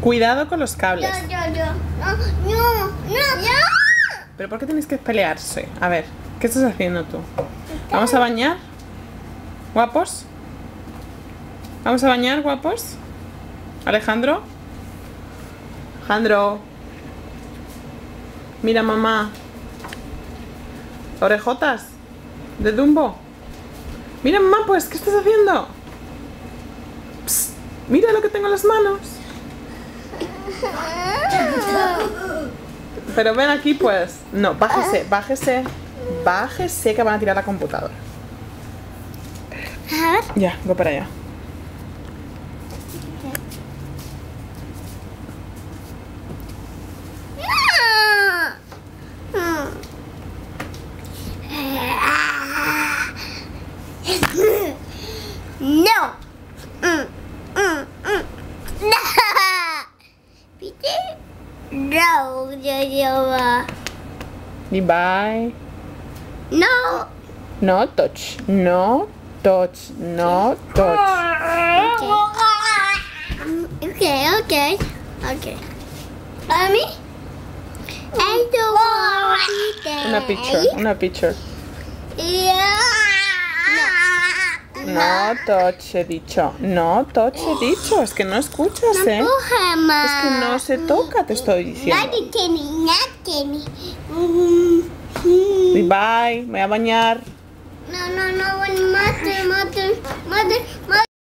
Cuidado con los cables. No. ¿Pero por qué tenéis que pelearse? A ver, ¿qué estás haciendo tú? ¿Vamos a bañar? ¿Guapos? ¿Vamos a bañar, guapos? ¿Alejandro? Alejandro. Mira, mamá. Orejotas. De Dumbo. Mira, mamá, pues, ¿qué estás haciendo? Psst, mira lo que tengo en las manos. Pero ven aquí, pues. No, bájese, bájese. Bájese que van a tirar la computadora. A ver. Ya, voy para allá. No. No. ¿Viste? No, yo. Y bye. No. No touch. No touch. No touch. Okay. Mommy? I don't want it. Una picture. Yeah. No touch, he dicho. No touch, he dicho. Es que no escuchas, ¿eh? Es que no se toca, te estoy diciendo. Kenny. Y bye, me voy a bañar. No, mother.